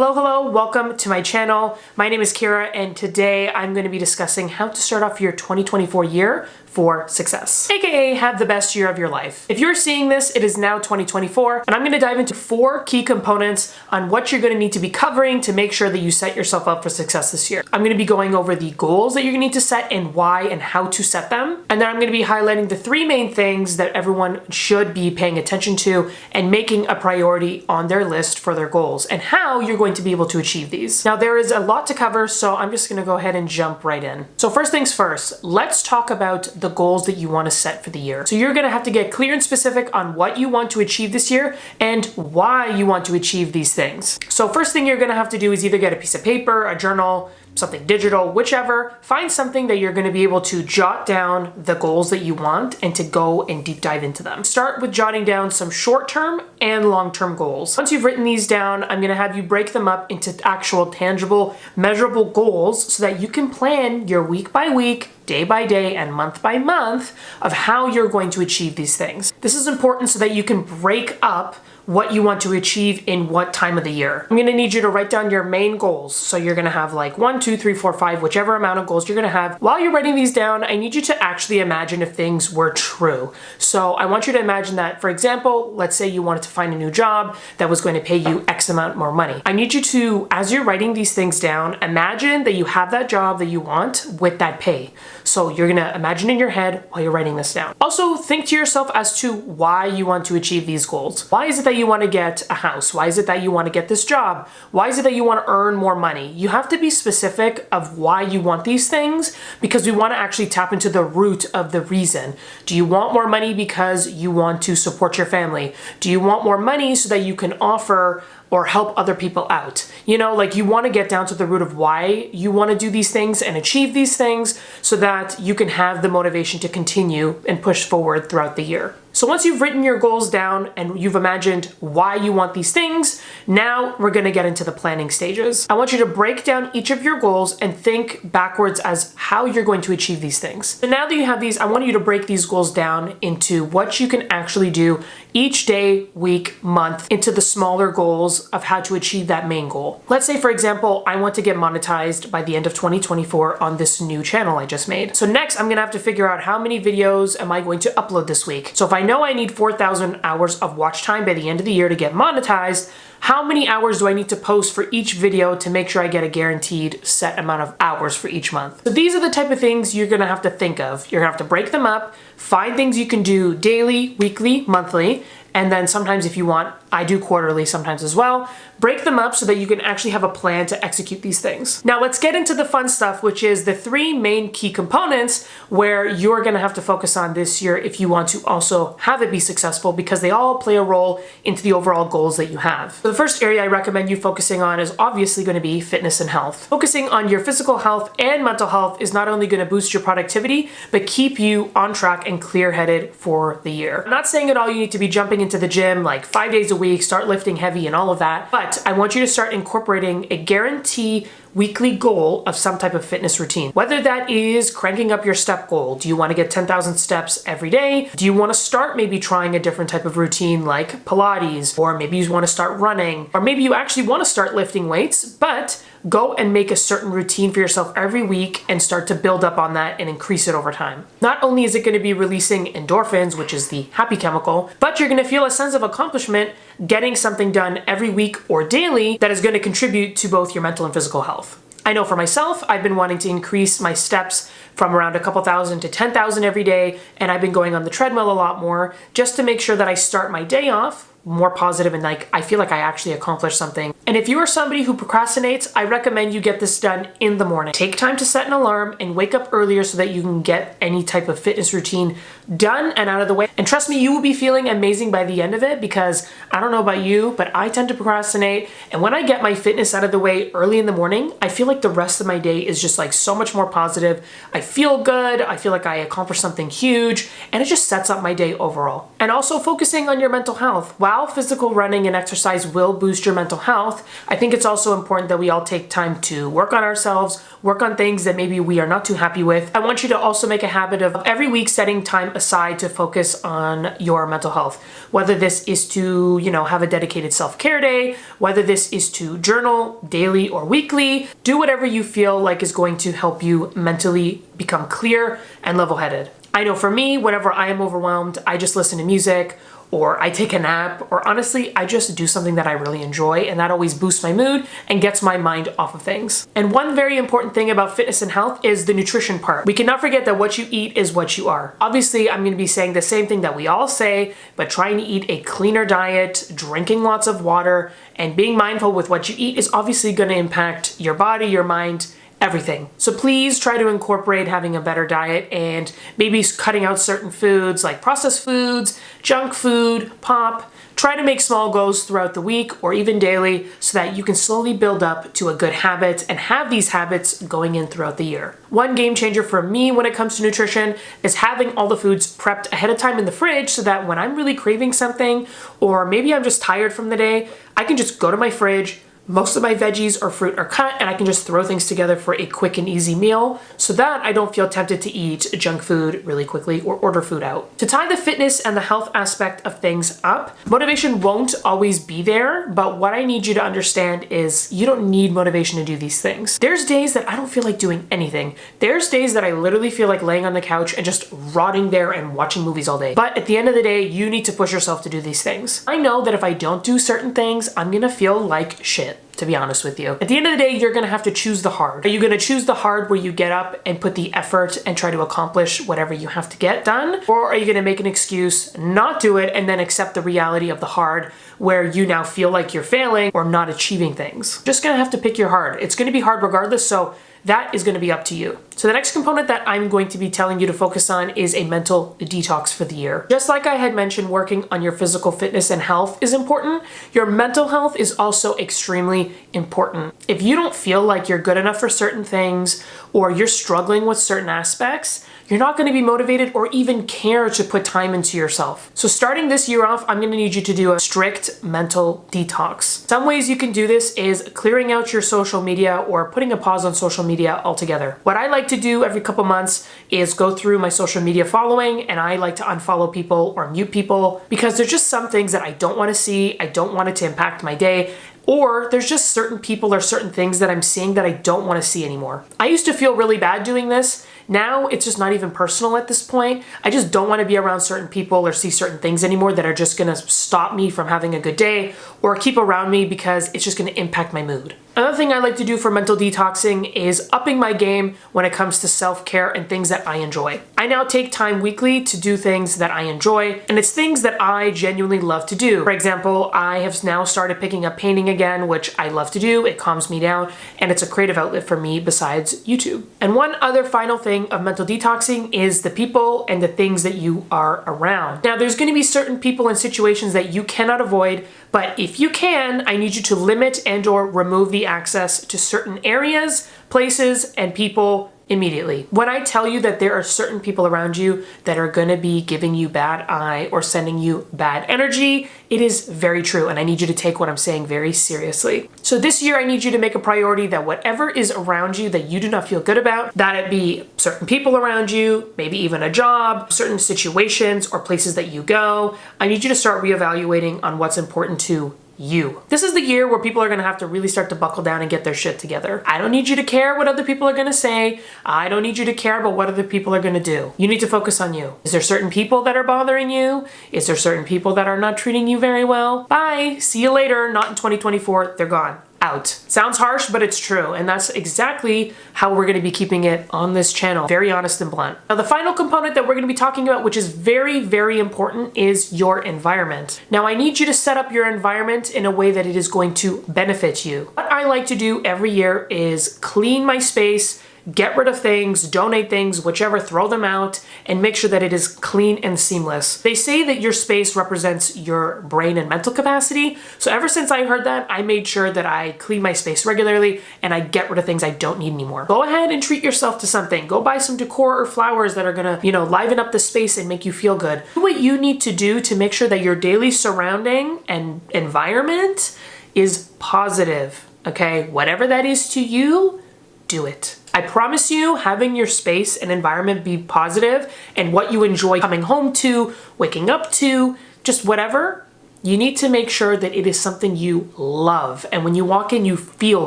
Hello, welcome to my channel. My name is Kira and today I'm going to be discussing how to start off your 2024 year for success, aka have the best year of your life. If you're seeing this, it is now 2024 and I'm going to dive into 4 key components on what you're going to need to be covering to make sure that you set yourself up for success this year. I'm going to be going over the goals that you're going to need to set and why and how to set them. And then I'm going to be highlighting the 3 main things that everyone should be paying attention to and making a priority on their list for their goals and how you're going to be able to achieve these. Now there is a lot to cover, so I'm just going to go ahead and jump right in. So first things first, let's talk about the goals that you want to set for the year. So you're going to have to get clear and specific on what you want to achieve this year and why you want to achieve these things. So first thing you're going to have to do is either get a piece of paper, a journal, something digital, whichever. Find something that you're going to be able to jot down the goals that you want and to go and deep dive into them. Start with jotting down some short-term and long-term goals. Once you've written these down, I'm going to have you break them up into actual tangible, measurable goals so that you can plan your week by week, day by day, and month by month of how you're going to achieve these things. This is important so that you can break up what you want to achieve in what time of the year. I'm gonna need you to write down your main goals. So you're gonna have like 1, 2, 3, 4, 5, whichever amount of goals you're gonna have. While you're writing these down, I need you to actually imagine if things were true. So I want you to imagine that, for example, let's say you wanted to find a new job that was going to pay you X amount more money. I need you to, as you're writing these things down, imagine that you have that job that you want with that pay. So you're gonna imagine in your head while you're writing this down. Also think to yourself as to why you want to achieve these goals. Why is it that you want to get a house? Why is it that you want to get this job? Why is it that you want to earn more money? You have to be specific of why you want these things because we want to actually tap into the root of the reason. Do you want more money because you want to support your family? Do you want more money so that you can offer or help other people out? You know, like you want to get down to the root of why you want to do these things and achieve these things so that you can have the motivation to continue and push forward throughout the year. So once you've written your goals down and you've imagined why you want these things, now we're going to get into the planning stages. I want you to break down each of your goals and think backwards as how you're going to achieve these things. So now that you have these, I want you to break these goals down into what you can actually do each day, week, month, into the smaller goals of how to achieve that main goal. Let's say, for example, I want to get monetized by the end of 2024 on this new channel I just made. So next, I'm going to have to figure out how many videos am I going to upload this week. So if I know I need 4,000 hours of watch time by the end of the year to get monetized, how many hours do I need to post for each video to make sure I get a guaranteed set amount of hours for each month? So these are the type of things you're gonna have to think of. You're gonna have to break them up, find things you can do daily, weekly, monthly, and then sometimes if you want, I do quarterly sometimes as well. Break them up so that you can actually have a plan to execute these things. Now let's get into the fun stuff, which is the 3 main key components where you're gonna have to focus on this year if you want to also have it be successful because they all play a role into the overall goals that you have. So the first area I recommend you focusing on is obviously gonna be fitness and health. Focusing on your physical health and mental health is not only gonna boost your productivity, but keep you on track and clear-headed for the year. I'm not saying at all you need to be jumping into the gym like 5 days a week, start lifting heavy and all of that, but I want you to start incorporating a guarantee weekly goal of some type of fitness routine. Whether that is cranking up your step goal. Do you want to get 10,000 steps every day? Do you want to start maybe trying a different type of routine like Pilates? Or maybe you want to start running? Or maybe you actually want to start lifting weights, but go and make a certain routine for yourself every week and start to build up on that and increase it over time. Not only is it going to be releasing endorphins, which is the happy chemical, but you're going to feel a sense of accomplishment getting something done every week or daily that is going to contribute to both your mental and physical health. I know for myself, I've been wanting to increase my steps from around a couple thousand to 10,000 every day, and I've been going on the treadmill a lot more just to make sure that I start my day off more positive and like I feel like I actually accomplished something. And if you are somebody who procrastinates, I recommend you get this done in the morning. Take time to set an alarm and wake up earlier so that you can get any type of fitness routine done and out of the way. And trust me, you will be feeling amazing by the end of it because I don't know about you, but I tend to procrastinate. And when I get my fitness out of the way early in the morning, I feel like the rest of my day is just like so much more positive. I feel good. I feel like I accomplished something huge and it just sets up my day overall. And also focusing on your mental health. While while physical running and exercise will boost your mental health, I think it's also important that we all take time to work on ourselves, work on things that maybe we are not too happy with. I want you to also make a habit of every week setting time aside to focus on your mental health. Whether this is to, have a dedicated self-care day, whether this is to journal daily or weekly, do whatever you feel like is going to help you mentally become clear and level-headed. I know for me, whenever I am overwhelmed, I just listen to music, or I take a nap, or honestly, I just do something that I really enjoy, and that always boosts my mood and gets my mind off of things. And one very important thing about fitness and health is the nutrition part. We cannot forget that what you eat is what you are. Obviously, I'm gonna be saying the same thing that we all say, but trying to eat a cleaner diet, drinking lots of water, and being mindful with what you eat is obviously gonna impact your body, your mind, everything. So please try to incorporate having a better diet and maybe cutting out certain foods like processed foods, junk food, pop. Try to make small goals throughout the week or even daily so that you can slowly build up to a good habit and have these habits going in throughout the year. One game changer for me when it comes to nutrition is having all the foods prepped ahead of time in the fridge so that when I'm really craving something or maybe I'm just tired from the day, I can just go to my fridge. Most of my veggies or fruit are cut and I can just throw things together for a quick and easy meal so that I don't feel tempted to eat junk food really quickly or order food out. To tie the fitness and the health aspect of things up, motivation won't always be there, but what I need you to understand is you don't need motivation to do these things. There's days that I don't feel like doing anything. There's days that I literally feel like laying on the couch and just rotting there and watching movies all day. But at the end of the day, you need to push yourself to do these things. I know that if I don't do certain things, I'm gonna feel like shit, to be honest with you. At the end of the day, you're gonna have to choose the hard. Are you gonna choose the hard where you get up and put the effort and try to accomplish whatever you have to get done? Or are you gonna make an excuse, not do it, and then accept the reality of the hard where you now feel like you're failing or not achieving things? Just gonna have to pick your hard. It's gonna be hard regardless, so that is going to be up to you. So the next component that I'm going to be telling you to focus on is a mental detox for the year. Just like I had mentioned, working on your physical fitness and health is important, your mental health is also extremely important. If you don't feel like you're good enough for certain things or you're struggling with certain aspects, you're not going to be motivated or even care to put time into yourself. So starting this year off, I'm going to need you to do a strict mental detox. Some ways you can do this is clearing out your social media or putting a pause on social media altogether. What I like to do every couple months is go through my social media following, and I like to unfollow people or mute people because there's just some things that I don't want to see. I don't want it to impact my day. Or there's just certain people or certain things that I'm seeing that I don't want to see anymore. I used to feel really bad doing this. Now it's just not even personal at this point. I just don't want to be around certain people or see certain things anymore that are just going to stop me from having a good day or keep around me because it's just going to impact my mood. Another thing I like to do for mental detoxing is upping my game when it comes to self-care and things that I enjoy. I now take time weekly to do things that I enjoy, and it's things that I genuinely love to do. For example, I have now started picking up painting again, which I love to do. It calms me down, and it's a creative outlet for me besides YouTube. And one other final thing of mental detoxing is the people and the things that you are around. Now, there's going to be certain people and situations that you cannot avoid, but if you can, I need you to limit and or remove the access to certain areas, places, and people immediately. When I tell you that there are certain people around you that are going to be giving you bad eye or sending you bad energy, it is very true, and I need you to take what I'm saying very seriously. So this year, I need you to make a priority that whatever is around you that you do not feel good about, that it be certain people around you, maybe even a job, certain situations or places that you go, I need you to start reevaluating on what's important to you. This is the year where people are going to have to really start to buckle down and get their shit together. I don't need you to care what other people are going to say. I don't need you to care about what other people are going to do. You need to focus on you. Is there certain people that are bothering you? Is there certain people that are not treating you very well? Bye. See you later. Not in 2024. They're gone. Out. Sounds harsh, but it's true. And that's exactly how we're going to be keeping it on this channel. Very honest and blunt. Now, the final component that we're going to be talking about, which is very, very important, is your environment. Now, I need you to set up your environment in a way that it is going to benefit you. What I like to do every year is clean my space, get rid of things, donate things, whichever, throw them out, and make sure that it is clean and seamless. They say that your space represents your brain and mental capacity. So ever since I heard that, I made sure that I clean my space regularly and I get rid of things I don't need anymore. Go ahead and treat yourself to something. Go buy some decor or flowers that are gonna, liven up the space and make you feel good. Do what you need to do to make sure that your daily surrounding and environment is positive, okay? Whatever that is to you, do it. I promise you, having your space and environment be positive and what you enjoy coming home to, waking up to, just whatever, you need to make sure that it is something you love. And when you walk in, you feel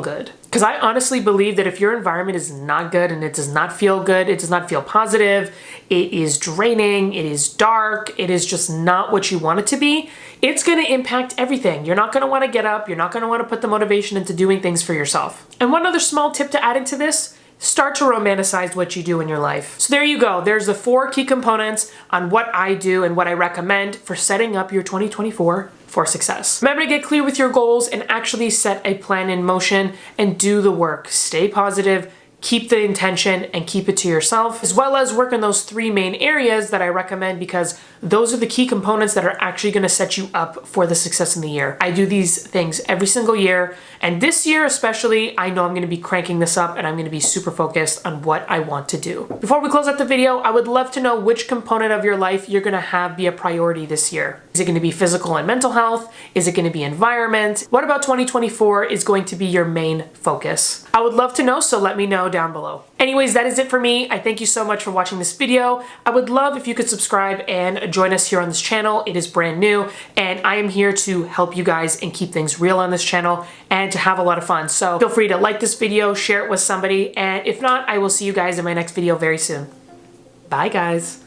good. Because I honestly believe that if your environment is not good and it does not feel good, it does not feel positive, it is draining, it is dark, it is just not what you want it to be, it's gonna impact everything. You're not gonna wanna get up, you're not gonna wanna put the motivation into doing things for yourself. And one other small tip to add into this, start to romanticize what you do in your life. So there you go. There's the 4 key components on what I do and what I recommend for setting up your 2024 for success. Remember to get clear with your goals and actually set a plan in motion and do the work. Stay positive, keep the intention, and keep it to yourself, as well as work on those 3 main areas that I recommend because those are the key components that are actually gonna set you up for the success in the year. I do these things every single year, and this year especially, I know I'm gonna be cranking this up and I'm gonna be super focused on what I want to do. Before we close out the video, I would love to know which component of your life you're gonna have be a priority this year. Is it gonna be physical and mental health? Is it gonna be environment? What about 2024 is going to be your main focus? I would love to know, so let me know down below. Anyways, that is it for me. I thank you so much for watching this video. I would love if you could subscribe and join us here on this channel. It is brand new, and I am here to help you guys and keep things real on this channel and to have a lot of fun. So feel free to like this video, share it with somebody, and if not, I will see you guys in my next video very soon. Bye, guys.